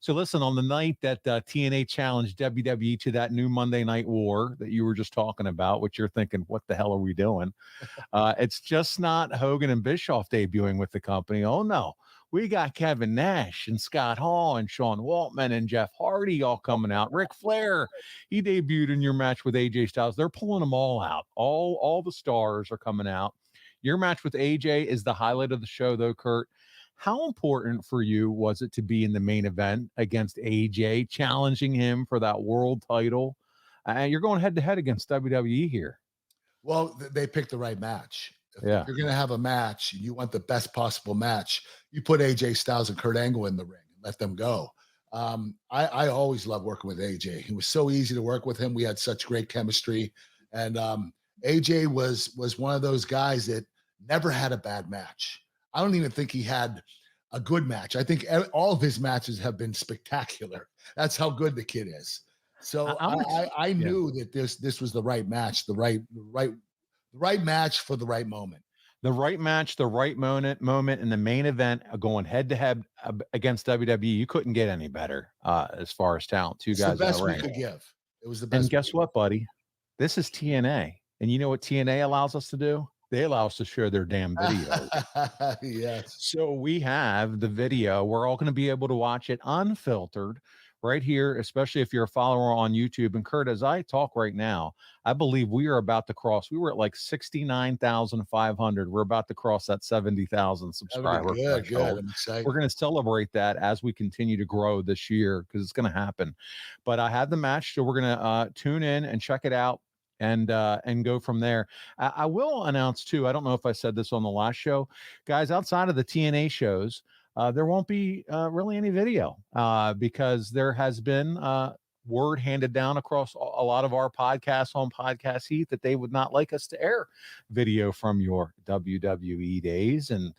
So listen, on the night that TNA challenged WWE to that new Monday Night War that you were just talking about, which you're thinking, what the hell are we doing? It's just not Hogan and Bischoff debuting with the company. Oh, no. We got Kevin Nash and Scott Hall and Sean Waltman and Jeff Hardy all coming out. Ric Flair, he debuted in your match with AJ Styles. They're pulling them all out. All the stars are coming out. Your match with AJ is the highlight of the show, though, Kurt. How important for you was it to be in the main event against AJ, challenging him for that world title? You're going head-to-head against WWE here. Well, they picked the right match. If Yeah. you're going to have a match and you want the best possible match, you put AJ Styles and Kurt Angle in the ring and let them go. I always loved working with AJ. It was so easy to work with him. We had such great chemistry. And AJ was one of those guys that never had a bad match. I don't even think he had a good match. I think all of his matches have been spectacular. That's how good the kid is. So I knew that this was the right match, the right match for the right moment. The right match, the right moment in the main event, going head-to-head against WWE. You couldn't get any better as far as talent. Two guys the best in the we ring. could give. It was the best. And guess what, buddy? This is TNA. And you know what TNA allows us to do? They allow us to share their damn videos. Yes. So we have the video. We're all going to be able to watch it unfiltered right here, especially if you're a follower on YouTube. And Kurt, as I talk right now, I believe we are about to cross. We were at like 69,500. We're about to cross that 70,000 subscriber. Good. I'm excited. We're going to celebrate that as we continue to grow this year because it's going to happen. But I have the match, so we're going to tune in and check it out and go from there. I will announce too, I don't know if I said this on the last show, guys, outside of the TNA shows, there won't be really any video because there has been word handed down across a lot of our podcasts on Podcast Heat that they would not like us to air video from your WWE days and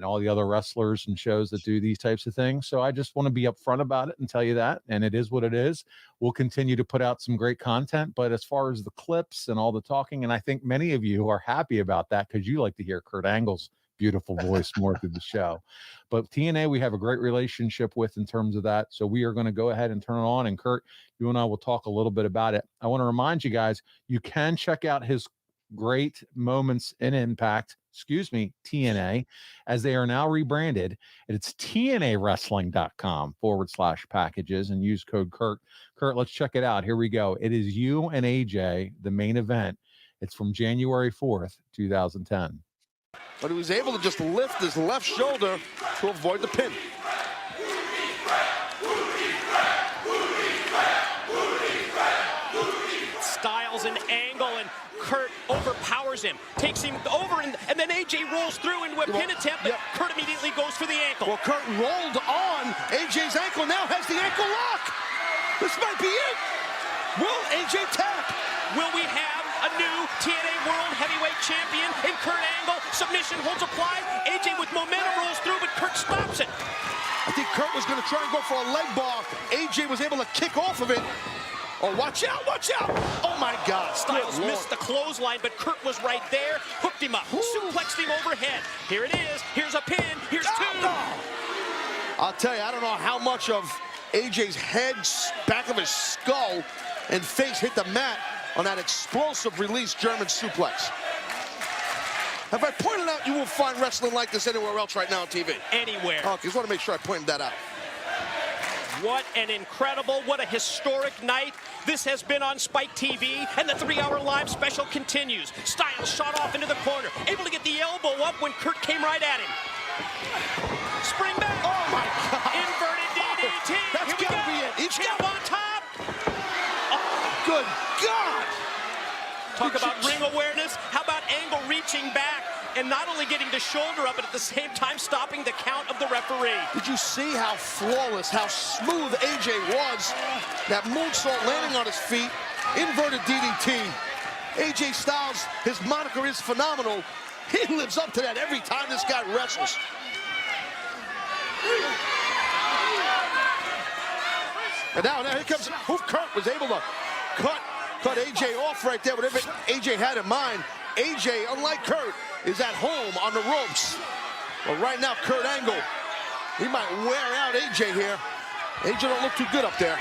all the other wrestlers and shows that do these types of things. So I just want to be upfront about it and tell you that. And it is what it is. We'll continue to put out some great content. But as far as the clips and all the talking, and I think many of you are happy about that because you like to hear Kurt Angle's beautiful voice more through the show. But TNA, we have a great relationship with in terms of that. So we are going to go ahead and turn it on. And Kurt, you and I will talk a little bit about it. I want to remind you guys, you can check out his great moments in Impact, TNA, as they are now rebranded. It's TNAwrestling.com/packages and use code Kurt. Kurt, let's check it out. Here we go. It is you and AJ, the main event. It's from January 4th, 2010. But he was able to just lift his left shoulder to avoid the pin. Styles and Angle, and Kurt overpowers him, takes him over, and then AJ rolls through into a pin attempt, but Kurt immediately goes for the ankle. Well, Kurt rolled on AJ's ankle, now has the ankle lock. This might be it. Will AJ tap? Will we have a new TNA World Heavyweight Champion in Kurt Angle? Submission holds applied. AJ with momentum rolls through, but Kurt stops it. I think Kurt was going to try and go for a leg bar. AJ was able to kick off of it. Oh, watch out, watch out. Oh, my God. Styles missed the clothesline, but Kurt was right there, hooked him up, suplexed him overhead. Here it is. Here's a pin. Here's two. I'll tell you, I don't know how much of AJ's head, back of his skull, and face hit the mat on that explosive release German suplex. Have I pointed out you won't find wrestling like this anywhere else right now on TV? Anywhere. Okay, just want to make sure I pointed that out. What an incredible, what a historic night. This has been on Spike TV, and the 3-hour live special continues. Styles shot off into the corner, able to get the elbow up when Kurt came right at him. Spring back. Oh, my God. Inverted DDT. That's got to be it. Each Jump on top. Good God. Talk about ring awareness. How about Angle reaching back and not only getting the shoulder up, but at the same time stopping the count of the referee. Did you see how flawless, how smooth AJ was? That moonsault landing on his feet, inverted DDT. AJ Styles, his moniker is phenomenal. He lives up to that every time this guy wrestles. And now here comes, Kurt was able to cut AJ off right there, whatever AJ had in mind. AJ, unlike Kurt, is at home on the ropes. Well, right now, Kurt Angle, he might wear out AJ here. AJ don't look too good up there.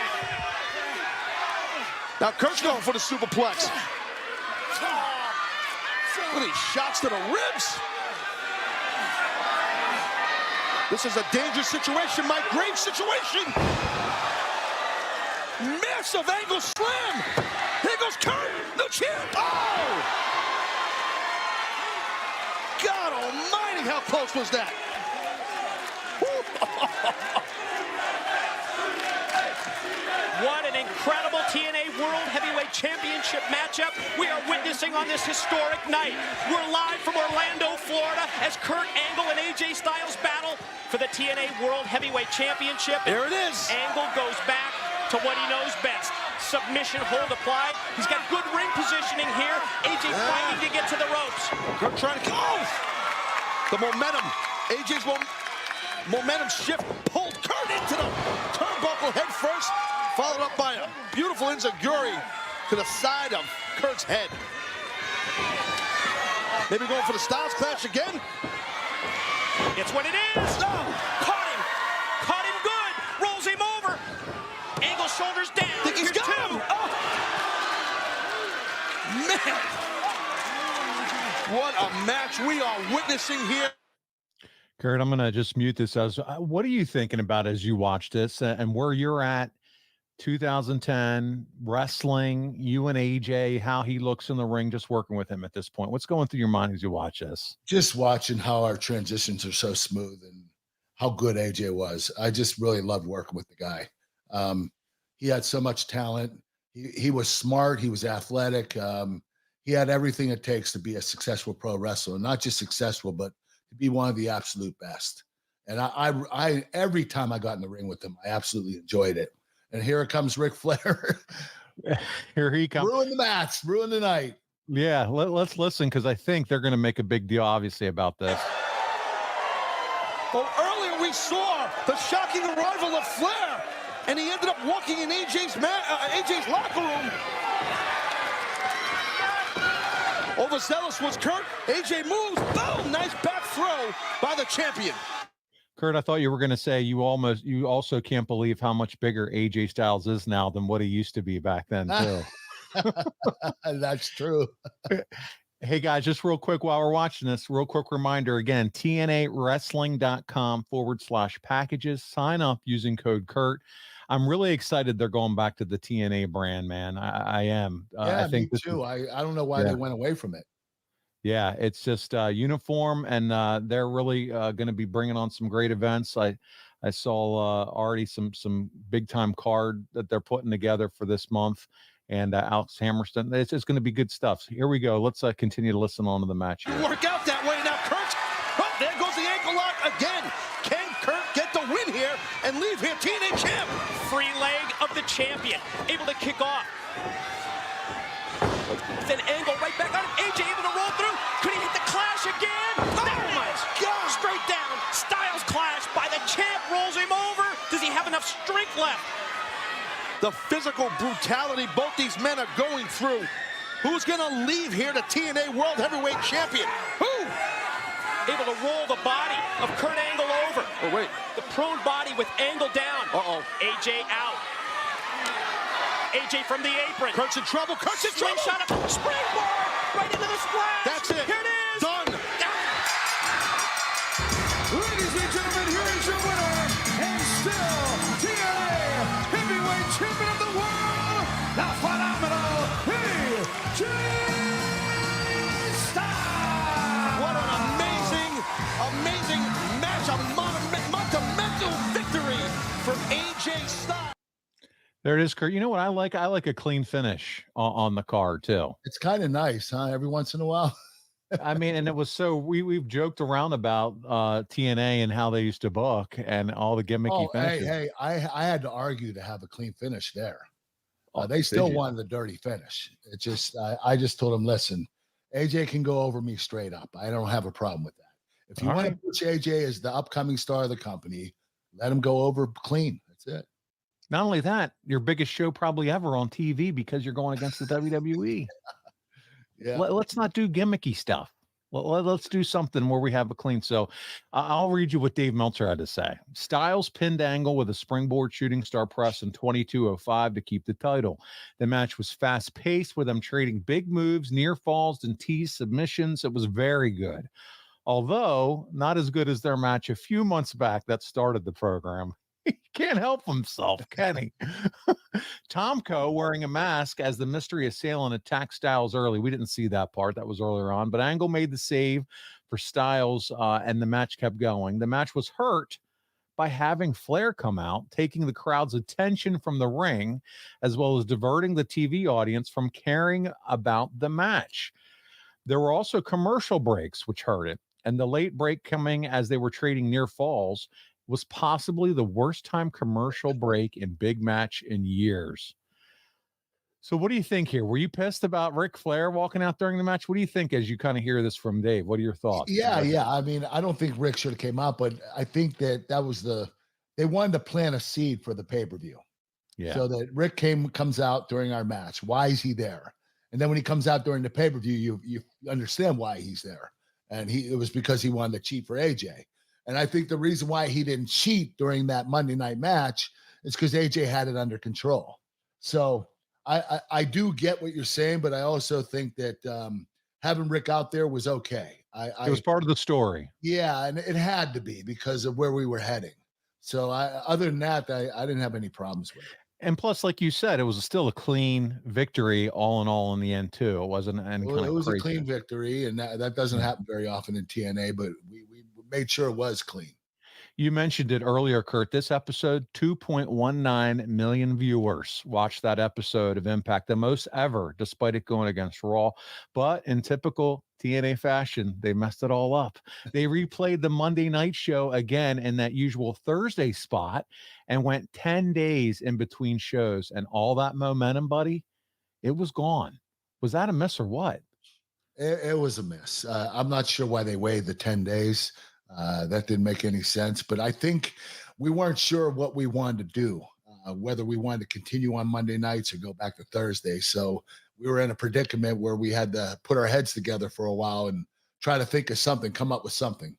Now Kurt's going for the superplex. Look at these shots to the ribs. This is a dangerous situation, Mike Graves situation. Massive angle slam. Here goes Kurt, the champ. Oh! God almighty, how close was that? What an incredible TNA World Heavyweight Championship matchup we are witnessing on this historic night. We're live from Orlando, Florida, as Kurt Angle and AJ Styles battle for the TNA World Heavyweight Championship. There it is. Angle goes back to what he knows best. Submission hold applied. He's got good ring positioning here. AJ fighting to get to the ropes. Kurt trying to go. The momentum. AJ's momentum shift pulled Kurt into the turnbuckle head first, followed up by a beautiful enziguri to the side of Kurt's head. Maybe going for the Styles Clash again. It's what it is. No. Caught him good. Rolls him over. Angle shoulders down. Think he's got him. Oh. Man. What a match we are witnessing here. Kurt, I'm going to just mute this. What are you thinking about as you watch this and where you're at 2010 wrestling, you and AJ, how he looks in the ring, just working with him at this point? What's going through your mind as you watch this? Just watching how our transitions are so smooth and how good AJ was. I just really loved working with the guy. He had so much talent. He was smart. He was athletic. He had everything it takes to be a successful pro wrestler, not just successful, but to be one of the absolute best. And I every time I got in the ring with him, I absolutely enjoyed it. And here comes Ric Flair. Here he comes. Ruin the match, ruin the night. Yeah, let's listen, because I think they're going to make a big deal, obviously, about this. Well, earlier we saw the shocking arrival of Flair, and he ended up walking in AJ's locker room. Overzealous was Kurt. AJ moves. Boom! Nice back throw by the champion. Kurt, I thought you were going to say you also can't believe how much bigger AJ Styles is now than what he used to be back then, too. That's true. Hey, guys, just real quick while we're watching this, real quick reminder again, TNAWrestling.com/packages. Sign up using code Kurt. I'm really excited they're going back to the TNA brand, man. I am. Yeah, I think me too. I don't know why they went away from it. Yeah, it's just uniform, and they're really going to be bringing on some great events. I saw already some big time card that they're putting together for this month, and Alex Hammerstone. It's just going to be good stuff. So here we go. Let's continue to listen on to the match here. Work out that way now, Kurt. Oh, there goes the ankle lock again. Can Kurt get the win here and leave here TNA champ? Free leg of the champion, able to kick off. Then Angle right back on him. AJ able to roll through. Could he hit the clash again? Oh my God! Straight down. Styles clash by the champ. Rolls him over. Does he have enough strength left? The physical brutality both these men are going through. Who's going to leave here the TNA World Heavyweight Champion? Who? Able to roll the body of Kurt Angle over. Oh, wait. The prone body with Angle down. Uh-oh. AJ out. AJ from the apron. Kurt's in trouble. Kurt's in trouble. Slingshot up. Springboard. Right into the splash. That's it. Here it is. Done. Ladies and gentlemen, here is your winner, and still TNA Heavyweight Champion of the World, the phenomenal AJ Styles. What an amazing match. A monumental victory for AJ Styles. There it is, Kurt. You know what I like? I like a clean finish on the card too. It's kind of nice, huh? Every once in a while. I mean, and it was so we've joked around about TNA and how they used to book and all the gimmicky finishes. Hey, I had to argue to have a clean finish there. They still wanted the dirty finish. It just I just told them, listen, AJ can go over me straight up. I don't have a problem with that. If you want to push AJ as the upcoming star of the company, let him go over clean. That's it. Not only that, your biggest show probably ever on TV because you're going against the WWE. Yeah. Let's not do gimmicky stuff. Let's do something where we have a clean. So I'll read you what Dave Meltzer had to say. Styles pinned Angle with a springboard shooting star press in 22:05 to keep the title. The match was fast paced with them trading big moves, near falls, and tease submissions. It was very good, although not as good as their match a few months back that started the program. He can't help himself, can he? Tomko wearing a mask as the mystery assailant attacked Styles early. We didn't see that part. That was earlier on. But Angle made the save for Styles, and the match kept going. The match was hurt by having Flair come out, taking the crowd's attention from the ring, as well as diverting the TV audience from caring about the match. There were also commercial breaks, which hurt it. And the late break coming as they were trading near falls was possibly the worst time commercial break in big match in years. So what do you think here? Were you pissed about Ric Flair walking out during the match? What do you think as you kind of hear this from Dave? What are your thoughts? Yeah. I mean, I don't think Rick should have came out, but I think that was they wanted to plant a seed for the pay-per-view. Yeah. So that Rick comes out during our match. Why is he there? And then when he comes out during the pay-per-view, you understand why he's there. And it was because he wanted to cheat for AJ. And I think the reason why he didn't cheat during that Monday night match is because AJ had it under control. So I do get what you're saying, but I also think that having Rick out there was okay. It was part of the story. Yeah, and it had to be because of where we were heading. So other than that, I didn't have any problems with it. And plus, like you said, it was still a clean victory all in the end, too. It wasn't any kind of It was crazy. a clean victory, and that doesn't happen very often in TNA, but we made sure it was clean. You mentioned it earlier, Kurt. This episode, 2.19 million viewers watched that episode of Impact, the most ever, despite it going against Raw. But in typical TNA fashion, they messed it all up. They replayed the Monday night show again in that usual Thursday spot and went 10 days in between shows. And all that momentum, buddy, it was gone. Was that a miss or what? It was a miss. I'm not sure why they waited the 10 days. That didn't make any sense, but I think we weren't sure what we wanted to do, whether we wanted to continue on Monday nights or go back to Thursday. So we were in a predicament where we had to put our heads together for a while and try to think of something, come up with something.